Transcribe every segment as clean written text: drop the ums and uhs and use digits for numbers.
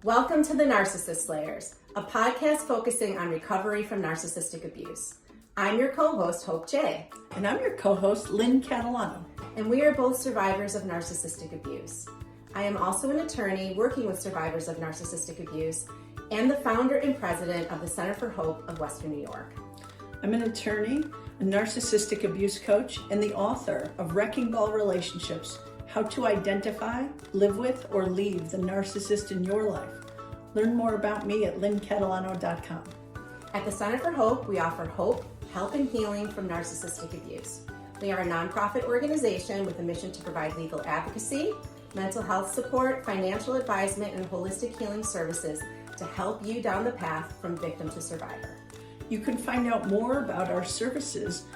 Welcome to the Narcissist Slayers, a podcast focusing on recovery from narcissistic abuse. I'm your co-host, Hope J. And I'm your co-host, Lynn Catalano. And we are both survivors of narcissistic abuse. I am also an attorney working with survivors of narcissistic abuse and the founder and president of the Center for Hope of Western New York. I'm an attorney, a narcissistic abuse coach, and the author of Wrecking Ball Relationships: How to Identify, Live With, or Leave the Narcissist in Your Life. Learn more about me at lynncatalano.com. At the Center for Hope, we offer hope, help, and healing from narcissistic abuse. We are a nonprofit organization with a mission to provide legal advocacy, mental health support, financial advisement, and holistic healing services to help you down the path from victim to survivor. You can find out more about our services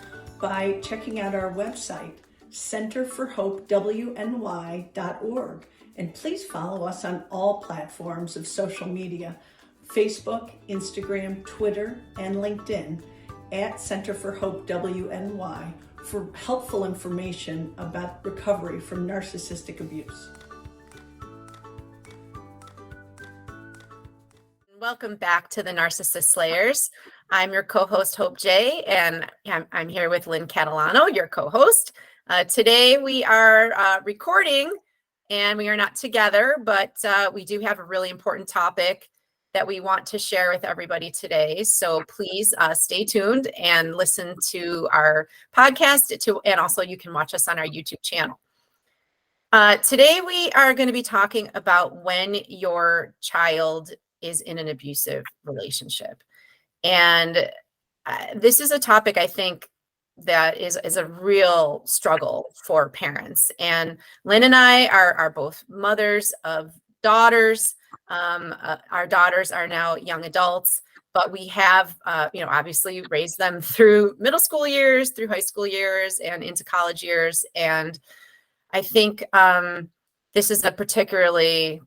by checking out our website, centerforhopewny.org. And please follow us on all platforms of social media, Facebook, Instagram, Twitter, and LinkedIn at Center for Hope WNY for helpful information about recovery from narcissistic abuse. Welcome back to the Narcissist Slayers. I'm your co-host, Hope J, and I'm here with Lynn Catalano, your co-host. Today we are recording, and we are not together, but we do have a really important topic that we want to share with everybody today. So please stay tuned and listen to our podcast, and also you can watch us on our YouTube channel. Today we are going to be talking about when your child is in an abusive relationship. And this is a topic I think that is a real struggle for parents. And Lynn and I are both mothers of daughters. Our daughters are now young adults, but we have, obviously raised them through middle school years, through high school years, and into college years. And I think this is a particularly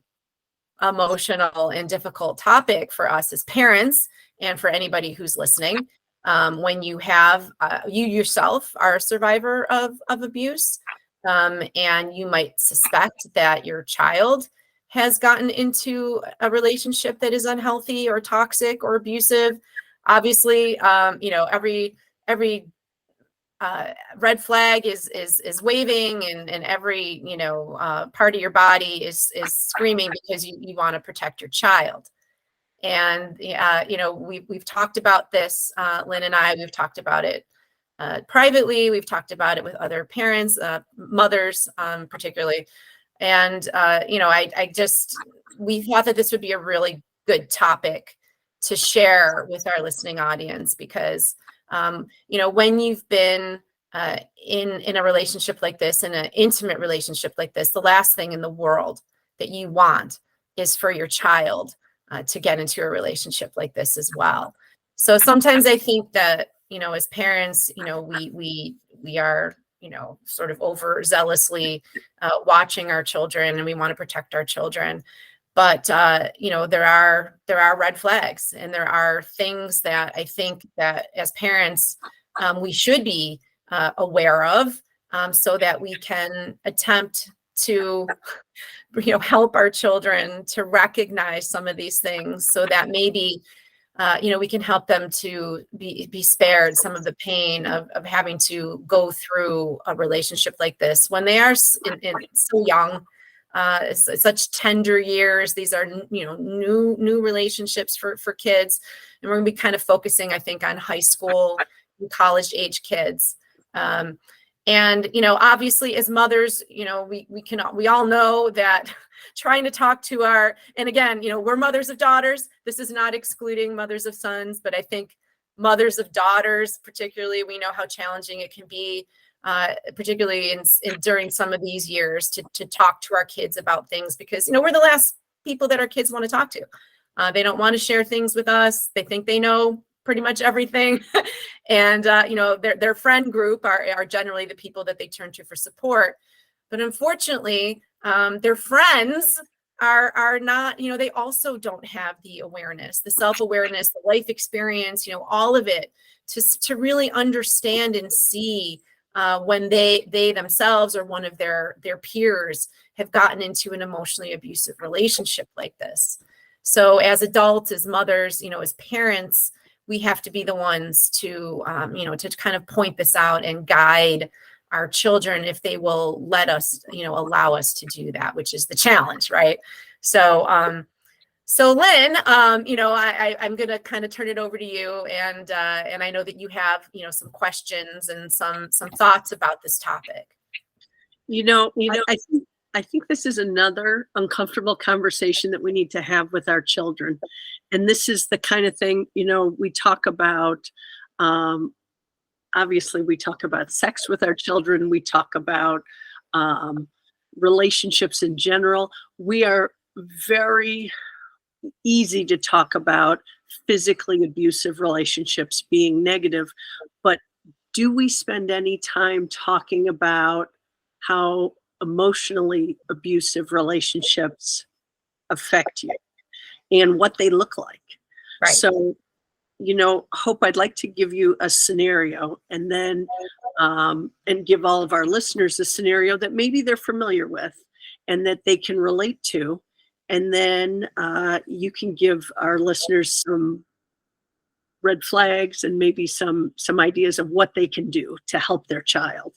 emotional and difficult topic for us as parents and for anybody who's listening. When you have, you yourself are a survivor of abuse, and you might suspect that your child has gotten into a relationship that is unhealthy or toxic or abusive. Obviously, every red flag is waving, and every part of your body is screaming because you want to protect your child. And we've talked about this, Lynn and I. We've talked about it privately. We've talked about it with other parents, mothers, particularly. And we thought that this would be a really good topic to share with our listening audience, because when you've been in a relationship like this, in an intimate relationship like this, the last thing in the world that you want is for your child to get into a relationship like this as well. So sometimes I think that, as parents, we are, sort of overzealously watching our children, and we want to protect our children. But, there are red flags, and there are things that I think that as parents, we should be aware of, so that we can attempt to help our children to recognize some of these things, so that maybe we can help them to be spared some of the pain of having to go through a relationship like this when they are so young. It's such tender years. These are new relationships for kids, and we're going to be kind of focusing, I think, on high school and college age kids. And obviously, as mothers, we all know that trying to talk to and again, we're mothers of daughters. This is not excluding mothers of sons, but I think mothers of daughters, particularly, we know how challenging it can be, particularly during some of these years, to talk to our kids about things, because we're the last people that our kids want to talk to. They don't want to share things with us. They think they know pretty much everything. And, their friend group are generally the people that they turn to for support. But unfortunately, their friends are not, they also don't have the awareness, the self-awareness, the life experience, all of it to really understand and see when they themselves or one of their peers have gotten into an emotionally abusive relationship like this. So as adults, as mothers, as parents, we have to be the ones to, to kind of point this out and guide our children if they will let us, allow us to do that, which is the challenge, right? So, so Lynn, I'm going to kind of turn it over to you, and I know that you have, some questions and some thoughts about this topic. I think this is another uncomfortable conversation that we need to have with our children. And this is the kind of thing, we talk about, obviously we talk about sex with our children. We talk about relationships in general. We are very easy to talk about physically abusive relationships being negative, but do we spend any time talking about how emotionally abusive relationships affect you and what they look like? Right. So, Hope, I'd like to give you a scenario, and then and give all of our listeners a scenario that maybe they're familiar with and that they can relate to. And then you can give our listeners some red flags and maybe some ideas of what they can do to help their child.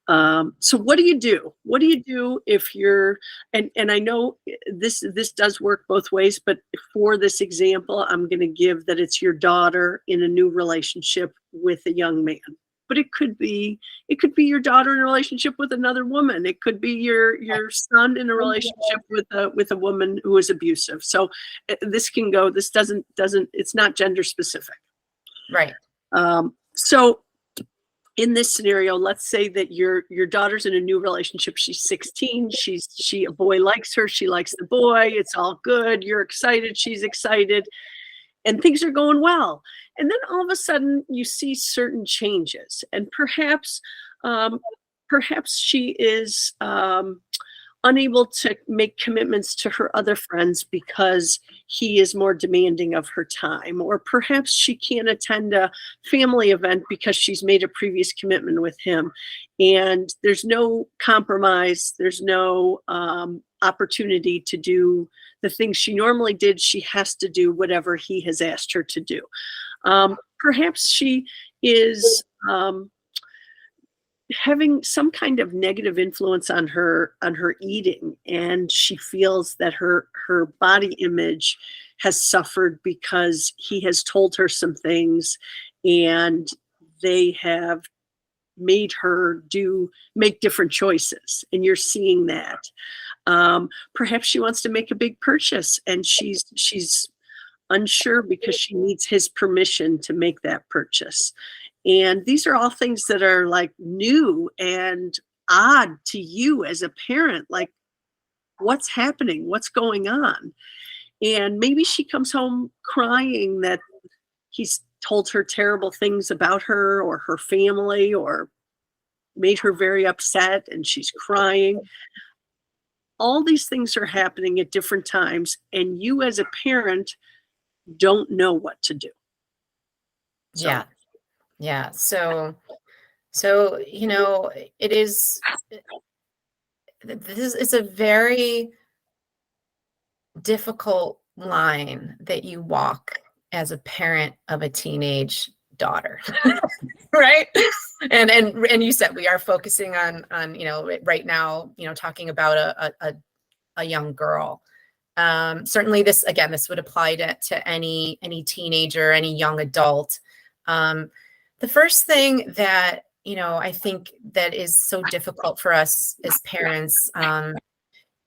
So what do you do? What do you do if you're, and I know this does work both ways, but for this example, I'm going to give that it's your daughter in a new relationship with a young man. But it could be your daughter in a relationship with another woman. It could be your son in a relationship with a woman who is abusive. So this can go. This doesn't. It's not gender specific. Right. So in this scenario, let's say that your daughter's in a new relationship. She's 16. A boy likes her. She likes the boy. It's all good. You're excited. She's excited. And things are going well. And then all of a sudden you see certain changes, and perhaps she is unable to make commitments to her other friends because he is more demanding of her time, or perhaps she can't attend a family event because she's made a previous commitment with him, and there's no compromise, there's no opportunity to do the things she normally did. She has to do whatever he has asked her to do. Perhaps she is having some kind of negative influence on her eating, and she feels that her body image has suffered because he has told her some things, and they have made her make different choices, and you're seeing that. Perhaps she wants to make a big purchase, and she's unsure because she needs his permission to make that purchase. And these are all things that are like new and odd to you as a parent. Like, what's happening? What's going on? And maybe she comes home crying that he's told her terrible things about her or her family, or made her very upset, and she's crying. All these things are happening at different times, and you as a parent don't know what to do. So. Yeah. So, it's a very difficult line that you walk as a parent of a teenage daughter, right? And you said we are focusing on right now, talking about a young girl. Certainly this would apply to any teenager, any young adult. The first thing that, I think that is so difficult for us as parents,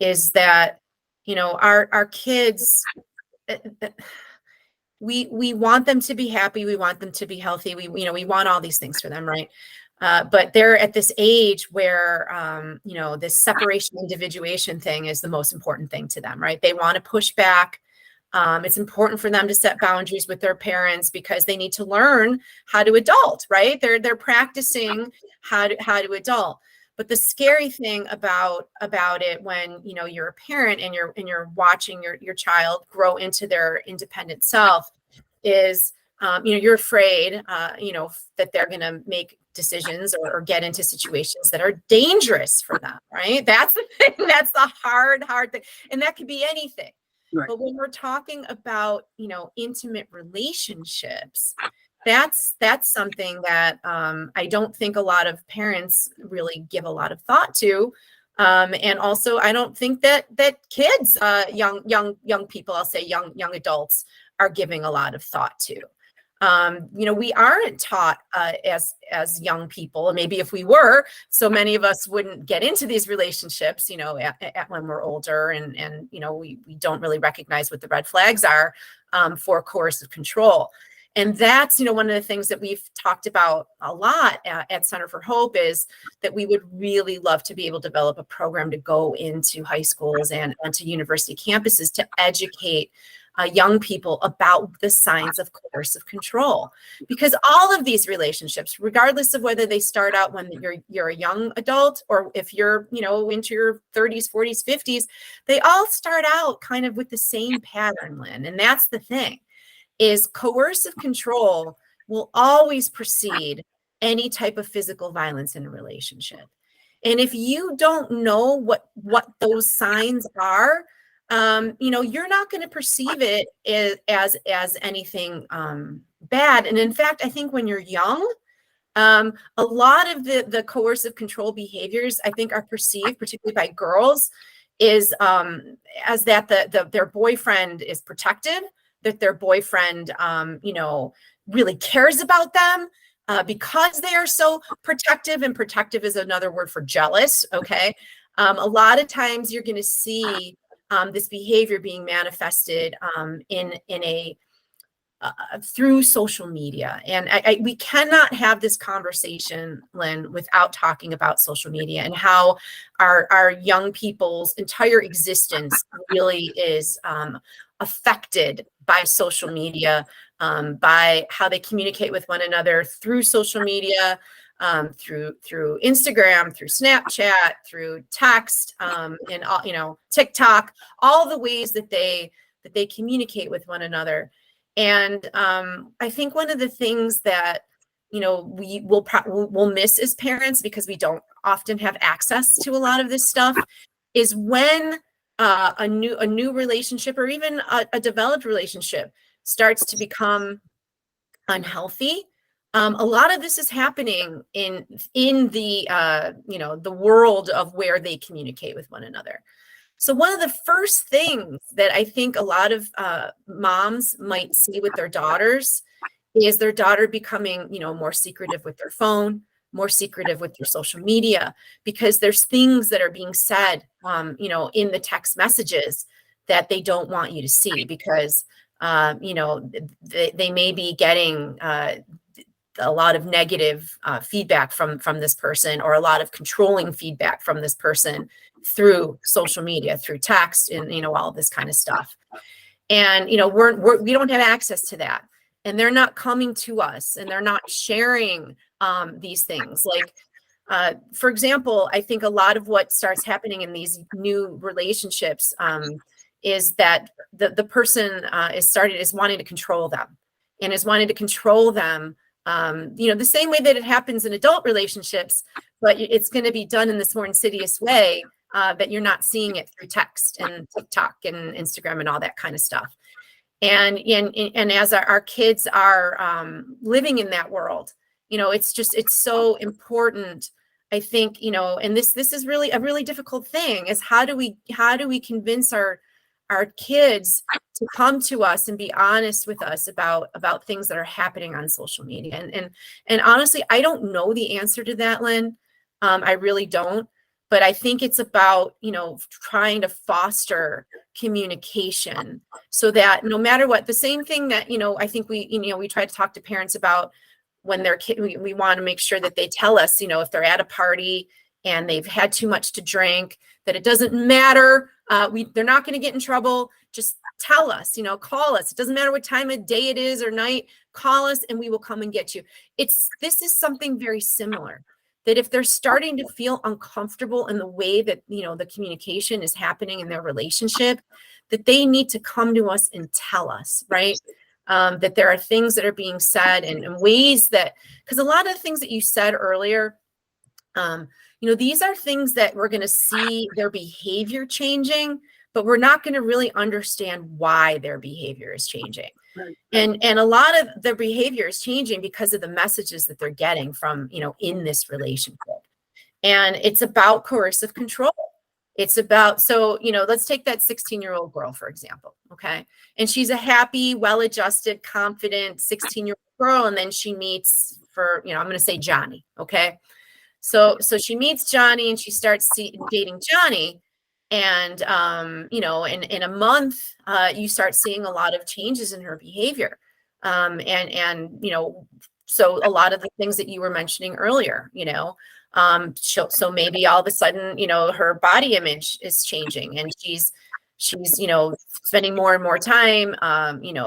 is that, our kids, we want them to be happy. We want them to be healthy. We want all these things for them. Right. But they're at this age where, this separation individuation thing is the most important thing to them. Right. They want to push back. It's important for them to set boundaries with their parents because they need to learn how to adult, right? They're practicing how to adult. But the scary thing about it when you're a parent and you're watching your child grow into their independent self is you're afraid that they're going to make decisions or get into situations that are dangerous for them, right? That's the thing. That's the hard thing, and that could be anything. Right. But when we're talking about, intimate relationships, that's something that I don't think a lot of parents really give a lot of thought to. And also, I don't think that kids, young people, I'll say young adults, are giving a lot of thought to. We aren't taught as young people, and maybe if we were, so many of us wouldn't get into these relationships, when we're older, and we don't really recognize what the red flags are for coercive control. And that's, one of the things that we've talked about a lot at Center for Hope, is that we would really love to be able to develop a program to go into high schools and to university campuses to educate young people about the signs of coercive control. Because all of these relationships, regardless of whether they start out when you're a young adult, or if you're, into your 30s, 40s, 50s, they all start out kind of with the same pattern, Lynn. And that's the thing, is coercive control will always precede any type of physical violence in a relationship. And if you don't know what those signs are, you're not going to perceive it as anything bad. And in fact, I think when you're young, a lot of the coercive control behaviors, I think, are perceived, particularly by girls, is as that their boyfriend is protective, that their boyfriend, really cares about them. Because they are so protective, and protective is another word for jealous. Okay. A lot of times you're going to see this behavior being manifested in a through social media. And we cannot have this conversation, Lynn, without talking about social media and how our young people's entire existence really is affected by social media, by how they communicate with one another through social media, through Instagram, through Snapchat, through text, and all, TikTok, all the ways that they communicate with one another. And I think one of the things that we will miss as parents, because we don't often have access to a lot of this stuff, is when a new relationship, or even a developed relationship, starts to become unhealthy. A lot of this is happening in the the world of where they communicate with one another. So one of the first things that I think a lot of moms might see with their daughters is their daughter becoming, more secretive with their phone, more secretive with their social media, because there's things that are being said, in the text messages that they don't want you to see, because, they may be getting a lot of negative feedback from this person, or a lot of controlling feedback from this person through social media, through text, and all this kind of stuff. And we don't have access to that, and they're not coming to us, and they're not sharing these things. Like, for example, I think a lot of what starts happening in these new relationships is that the person is wanting to control them, and is wanting to control them. The same way that it happens in adult relationships, but it's going to be done in this more insidious way that you're not seeing it through text and TikTok and Instagram and all that kind of stuff. And as our kids are living in that world, it's so important, I think, and this is really a really difficult thing, is how do we convince our kids to come to us and be honest with us about things that are happening on social media. And honestly, I don't know the answer to that, Lynn. I really don't. But I think it's about, trying to foster communication, so that no matter what, the same thing that, I think we try to talk to parents about when they're kid, we want to make sure that they tell us, if they're at a party and they've had too much to drink, that it doesn't matter. They're not going to get in trouble. Just tell us, call us. It doesn't matter what time of day it is or night, call us and we will come and get you. This is something very similar, that if they're starting to feel uncomfortable in the way that, the communication is happening in their relationship, that they need to come to us and tell us, right? That there are things that are being said and ways that, because a lot of the things that you said earlier, these are things that we're going to see their behavior changing, but we're not going to really understand why their behavior is changing. Right. And a lot of their behavior is changing because of the messages that they're getting from, in this relationship. And it's about coercive control. It's about, so, let's take that 16-year-old girl, for example. Okay. And she's a happy, well-adjusted, confident 16-year-old girl. And then she meets I'm going to say Johnny. Okay. So she meets Johnny and she starts dating Johnny. And, in a month, you start seeing a lot of changes in her behavior. So a lot of the things that you were mentioning earlier, so maybe all of a sudden, her body image is changing, and she's, spending more and more time,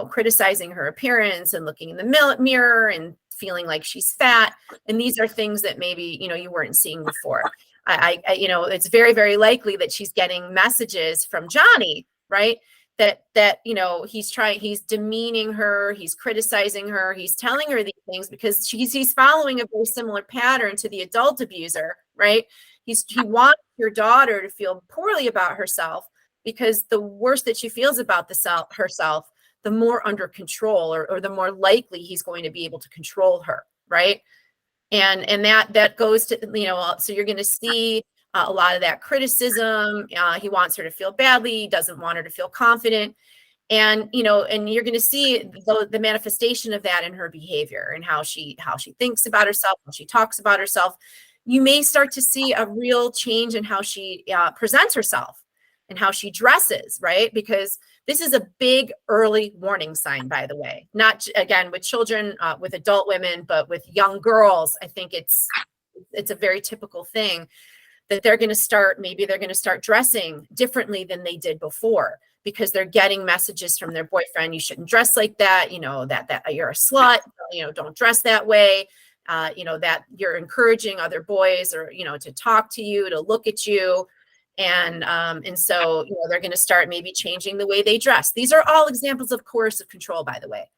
criticizing her appearance and looking in the mirror and feeling like she's fat. And these are things that maybe, you weren't seeing before. It's very, very likely that she's getting messages from Johnny, right? That he's demeaning her, he's criticizing her, he's telling her these things because he's following a very similar pattern to the adult abuser, right? He wants your daughter to feel poorly about herself, because the worse that she feels about herself, the more under control or the more likely he's going to be able to control her, right? And that goes to, so you're going to see a lot of that criticism. He wants her to feel badly. He doesn't want her to feel confident. And, and you're going to see the manifestation of that in her behavior and how she thinks about herself, how she talks about herself. You may start to see a real change in how she presents herself and how she dresses, right? Because this is a big early warning sign, by the way, not again with children, with adult women, but with young girls. I think it's a very typical thing that they're going to start dressing differently than they did before, because they're getting messages from their boyfriend. You shouldn't dress like that. That you're a slut, don't dress that way. That you're encouraging other boys or, to talk to you, to look at you. And so, they're going to start maybe changing the way they dress. These are all examples of coercive control, by the way,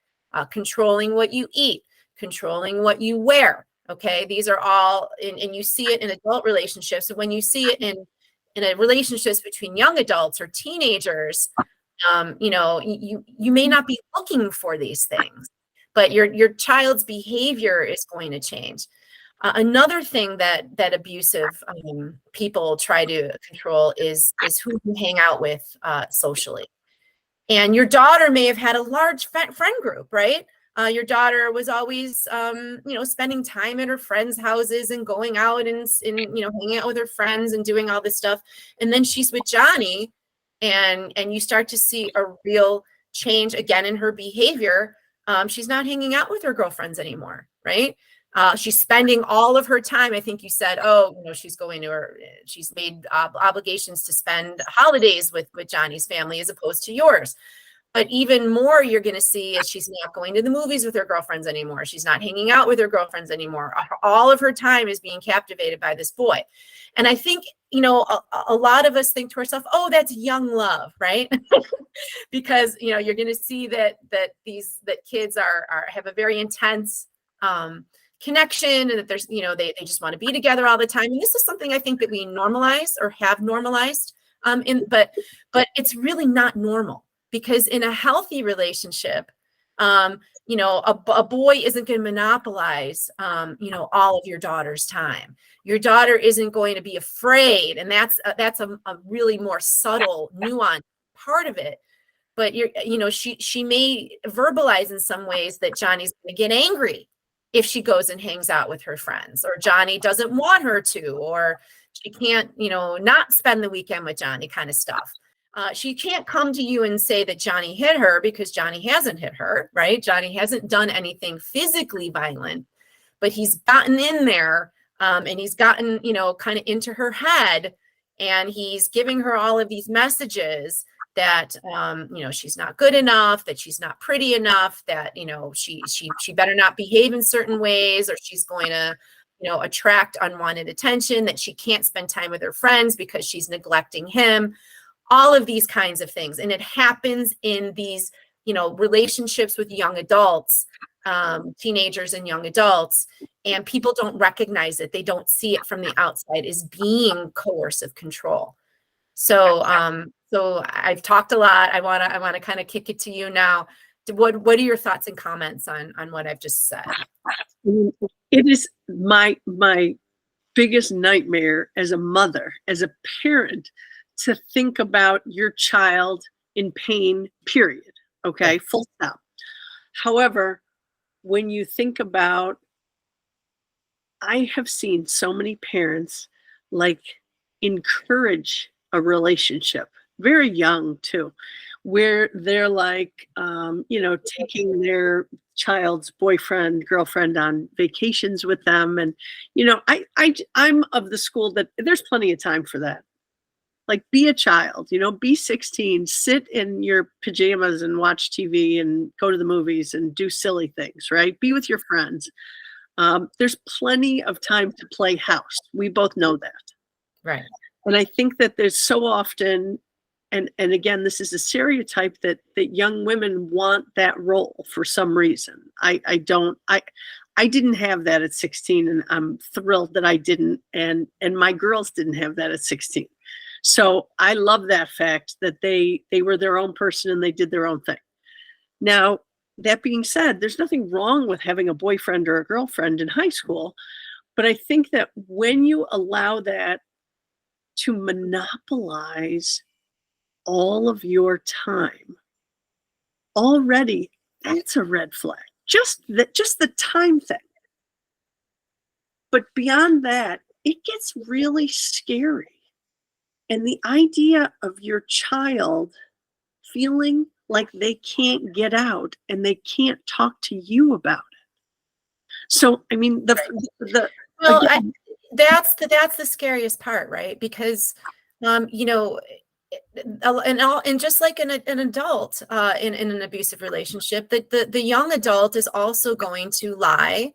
controlling what you eat, controlling what you wear. Okay. These are all, and you see it in adult relationships. And when you see it in a relationships between young adults or teenagers, you may not be looking for these things, but your child's behavior is going to change. Another thing that abusive people try to control is who you hang out with socially. And your daughter may have had a large friend group, right? Your daughter was always, spending time at her friends' houses and going out and hanging out with her friends and doing all this stuff. And then she's with Johnny, and you start to see a real change again in her behavior. She's not hanging out with her girlfriends anymore, right? She's spending all of her time. I think you said, she's made obligations to spend holidays with Johnny's family as opposed to yours. But even more you're going to see is she's not going to the movies with her girlfriends anymore. She's not hanging out with her girlfriends anymore. All of her time is being captivated by this boy. And I think, a lot of us think to ourselves, oh, that's young love, right? Because, you're going to see that kids have a very intense connection, and that there's, they just want to be together all the time. And this is something I think that we normalize or have normalized, but it's really not normal, because in a healthy relationship, a boy isn't going to monopolize, all of your daughter's time. Your daughter isn't going to be afraid. And that's a really more subtle, nuanced part of it. But she may verbalize in some ways that Johnny's going to get angry if she goes and hangs out with her friends, or Johnny doesn't want her to, or she can't, not spend the weekend with Johnny, kind of stuff. She can't come to you and say that Johnny hit her, because Johnny hasn't hit her, right? Johnny hasn't done anything physically violent, but he's gotten in there, and he's gotten, kind of into her head, and he's giving her all of these messages that, she's not good enough, that she's not pretty enough, that, she better not behave in certain ways, or she's going to, attract unwanted attention, that she can't spend time with her friends because she's neglecting him, all of these kinds of things. And it happens in these, relationships with young adults, teenagers and young adults, and people don't recognize it. They don't see it from the outside as being coercive control. So I've talked a lot. I want to kind of kick it to you now. What are your thoughts and comments on what I've just said? It is my biggest nightmare as a mother, as a parent, to think about your child in pain, period. Okay, Right. full stop. However, when you think about, I have seen so many parents like encourage a relationship, very young too, where they're like, taking their child's boyfriend, girlfriend on vacations with them. And, I'm of the school that there's plenty of time for that. Like, be a child, be 16, sit in your pajamas and watch TV and go to the movies and do silly things, right? Be with your friends. There's plenty of time to play house. We both know that. Right. And I think that there's so often, and again, this is a stereotype that young women want that role for some reason. I didn't have that at 16, and I'm thrilled that I didn't. And my girls didn't have that at 16. So I love that fact that they were their own person and they did their own thing. Now, that being said, there's nothing wrong with having a boyfriend or a girlfriend in high school. But I think that when you allow that to monopolize all of your time, already that's a red flag. Just the time thing. But beyond that, it gets really scary. And the idea of your child feeling like they can't get out and they can't talk to you about it. So, I mean, Well, that's the scariest part, right? Because, and just like an adult in an abusive relationship, the young adult is also going to lie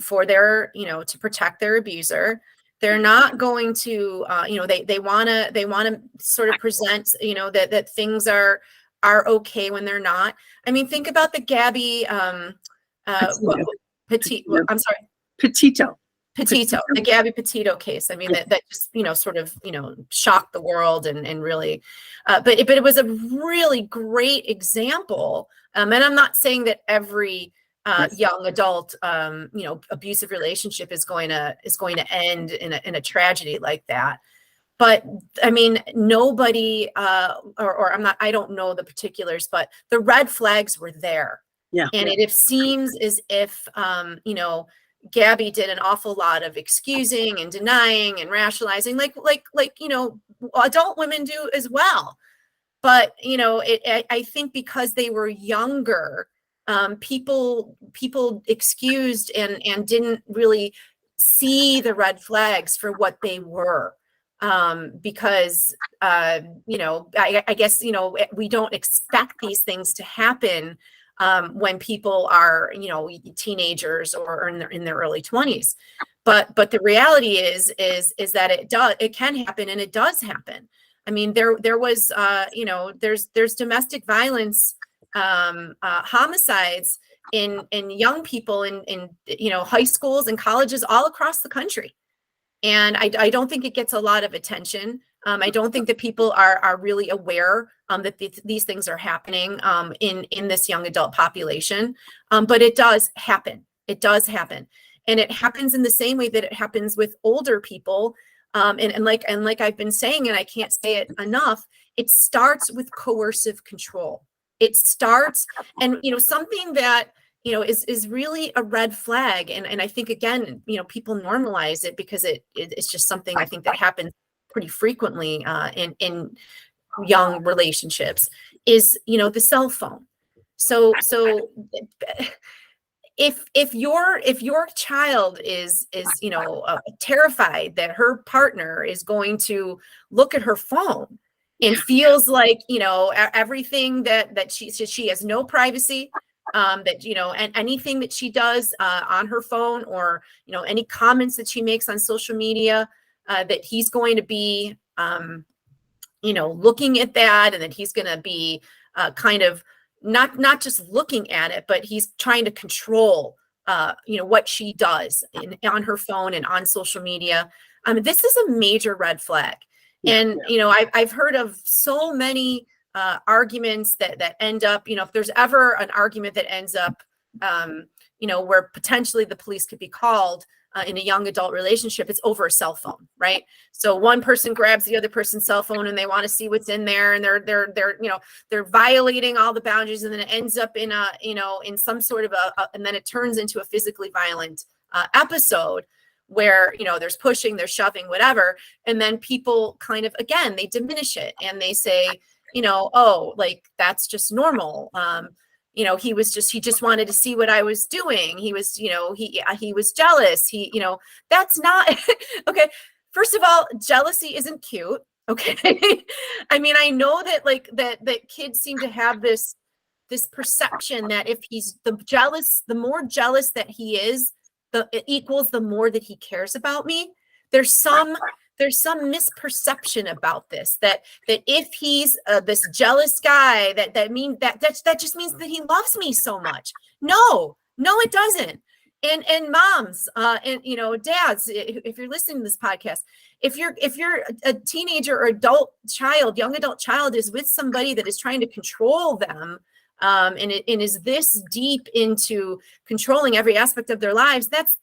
for their, to protect their abuser. They're not going to, they want to sort of present, that things are okay when they're not. I mean, think about the Gabby Petito. The Gabby Petito case. I mean, that just, sort of, shocked the world and really, but it was a really great example. And I'm not saying that every young adult, abusive relationship is going to end in a tragedy like that. But I mean, nobody, I don't know the particulars, but the red flags were there. Yeah. And it seems as if, Gabby did an awful lot of excusing and denying and rationalizing, like adult women do as well. But I think because they were younger, people excused and didn't really see the red flags for what they were, because I guess we don't expect these things to happen when people are, teenagers or in their early 20s. But the reality is that it can happen, and it does happen. I mean, there was, there's domestic violence, homicides in young people in high schools and colleges all across the country. And I don't think it gets a lot of attention. I don't think that people are really aware that these things are happening in this young adult population. But it does happen. It does happen. And it happens in the same way that it happens with older people. And like I've been saying, and I can't say it enough, it starts with coercive control. It starts, and something that is really a red flag. And I think, again, people normalize it because it's just something I think that happens pretty frequently in young relationships, is the cell phone. So if your child is terrified that her partner is going to look at her phone and feels like everything that she has no privacy, that and anything that she does on her phone, or any comments that she makes on social media, that he's going to be looking at that, and that he's going to be kind of not just looking at it, but he's trying to control what she does on her phone and on social media. This is a major red flag. And, I've heard of so many arguments that end up, if there's ever an argument that ends up, where potentially the police could be called in a young adult relationship, it's over a cell phone, right? So one person grabs the other person's cell phone and they want to see what's in there, and they're violating all the boundaries, and then it ends up in in some sort of and then it turns into a physically violent episode where, there's pushing, there's shoving, whatever. And then people kind of, again, they diminish it and they say, oh, like, that's just normal. He just wanted to see what I was doing. He was, he was jealous. That's not okay. First of all, jealousy isn't cute. Okay. I mean, I know that that kids seem to have this perception that if he's the more jealous that he is, it equals the more that he cares about me. There's some misperception about this, that if he's this jealous guy, that just means that he loves me so much. No, it doesn't. And moms, and dads, if you're listening to this podcast, if you're a teenager or young adult child is with somebody that is trying to control them, and is this deep into controlling every aspect of their lives, that's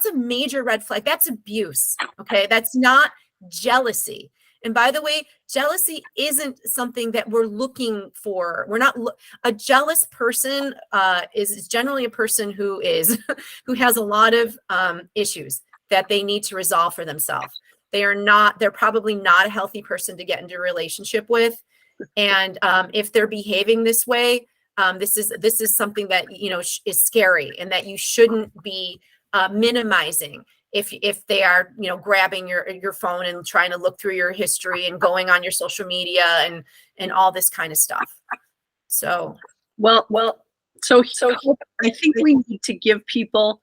a major red flag. That's abuse. Okay. That's not jealousy. And by the way, jealousy isn't something that we're looking for. We're not a jealous person is generally a person who has a lot of issues that they need to resolve for themselves. They're probably not a healthy person to get into a relationship with. And if they're behaving this way, this is something that, is scary, and that you shouldn't be minimizing if they are, grabbing your phone and trying to look through your history and going on your social media and all this kind of stuff. So, so I think we need to give people,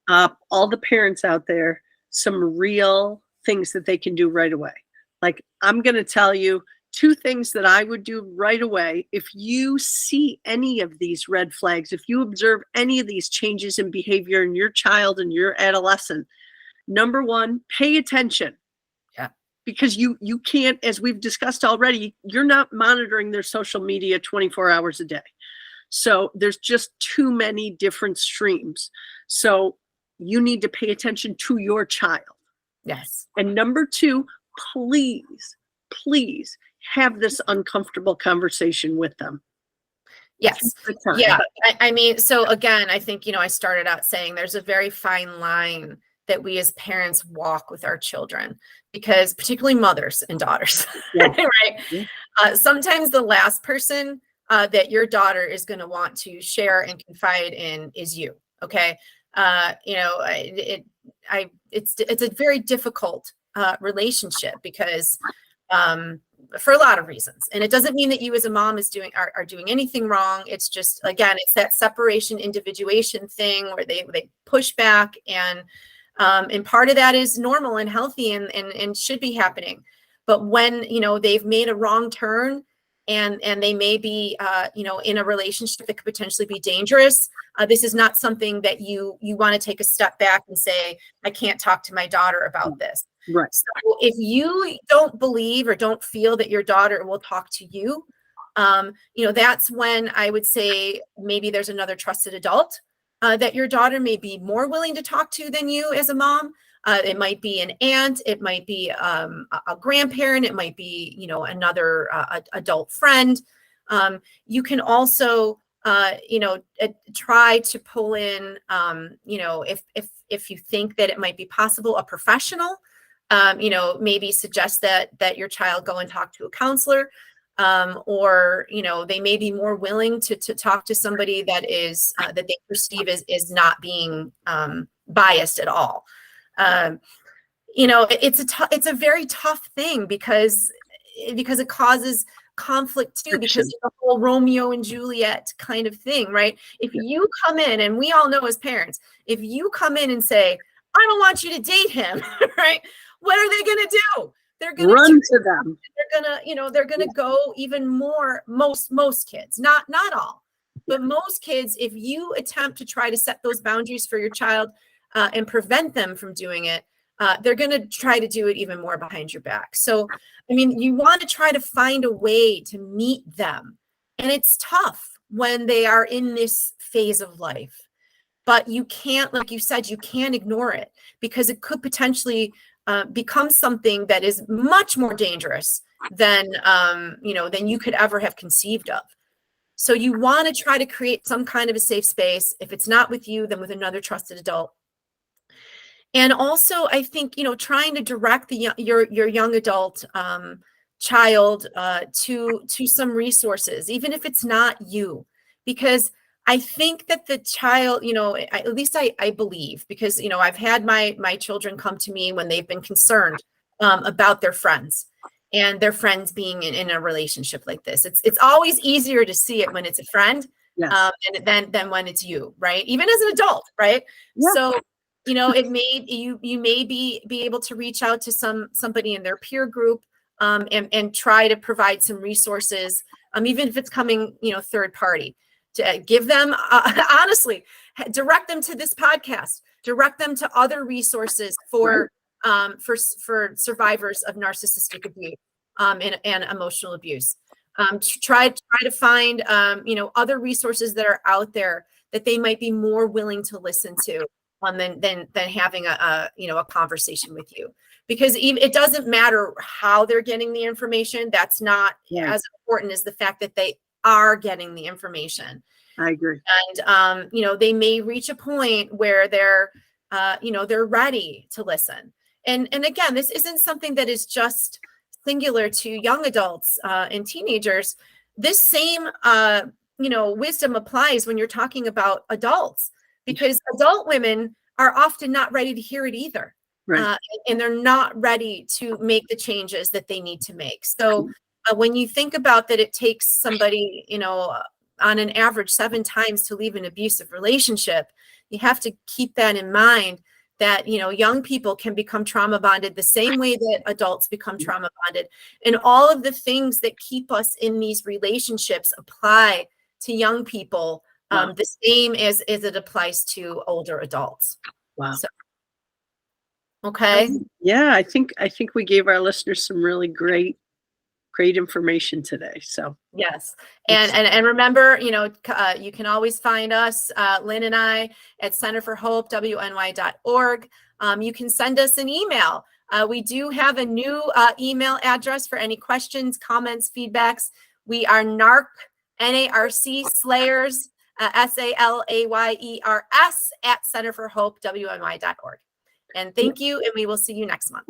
all the parents out there, some real things that they can do right away. Like, I'm going to tell you 2 things that I would do right away. If you see any of these red flags, if you observe any of these changes in behavior in your child and your adolescent, number 1, pay attention. Yeah. Because you can't, as we've discussed already, you're not monitoring their social media 24 hours a day. So there's just too many different streams. So you need to pay attention to your child. Yes. And number 2, please have this uncomfortable conversation with them. Yes. Yeah. I mean, so again, I think, I started out saying there's a very fine line that we as parents walk with our children, because particularly mothers and daughters, yeah. Right? Yeah. Sometimes the last person that your daughter is going to want to share and confide in is you. Okay. It's a very difficult relationship, because for a lot of reasons. And it doesn't mean that you as a mom are doing anything wrong. It's just, again, it's that separation, individuation thing where they push back, and part of that is normal and healthy and should be happening. But when, they've made a wrong turn and they may be, in a relationship that could potentially be dangerous, this is not something that you want to take a step back and say, I can't talk to my daughter about this. Right. So if you don't believe or don't feel that your daughter will talk to you, that's when I would say maybe there's another trusted adult that your daughter may be more willing to talk to than you as a mom. It might be an aunt, it might be a grandparent, it might be, another adult friend. You can also, try to pull in, if you think that it might be possible, a professional. Maybe suggest that your child go and talk to a counselor, or, they may be more willing to talk to somebody that is, that they perceive is not being biased at all. It's a very tough thing because it causes conflict too, because the whole Romeo and Juliet kind of thing, right? If you come in, and we all know as parents, if you come in and say, I don't want you to date him, right? What are they going to do? They're going to run to them. They're going to go even more. Most kids, not all, but most kids, if you attempt to try to set those boundaries for your child and prevent them from doing it, they're going to try to do it even more behind your back. So, I mean, you want to try to find a way to meet them. And it's tough when they are in this phase of life. But you can't, like you said, you can't ignore it, because it could potentially become something that is much more dangerous than than you could ever have conceived of. So you want to try to create some kind of a safe space. If it's not with you, then with another trusted adult. And also, I think, trying to direct your young adult child to some resources, even if it's not you, because I think that the child, at least I believe, because, I've had my children come to me when they've been concerned about their friends and their friends being in a relationship like this. It's always easier to see it when it's a friend, Yes. and than when it's you, right? Even as an adult, right? Yeah. So, it may, you may be able to reach out to somebody in their peer group, and try to provide some resources, even if it's coming, third party, to give them, honestly, direct them to this podcast, direct them to other resources for survivors of narcissistic abuse, and emotional abuse. Try to find, other resources that are out there that they might be more willing to listen to, than having a conversation with you, because even, it doesn't matter how they're getting the information. That's not as important as the fact that they are getting the information. I agree. And they may reach a point where they're ready to listen. And again, this isn't something that is just singular to young adults and teenagers. This same wisdom applies when you're talking about adults, because adult women are often not ready to hear it either. Right. And they're not ready to make the changes that they need to make. So when you think about that, it takes somebody, on an average 7 times to leave an abusive relationship, you have to keep that in mind, that, young people can become trauma bonded the same way that adults become trauma bonded. And all of the things that keep us in these relationships apply to young people, the same as it applies to older adults. Wow. So, okay. Yeah, I think we gave our listeners some really great information today. So yes, and remember, you can always find us, Lynn and I, at centerforhopewny.org. You can send us an email. We do have a new email address for any questions, comments, feedbacks. We are NARC Slayers, SALAYERS @centerforhopewny.org. And thank you, and we will see you next month.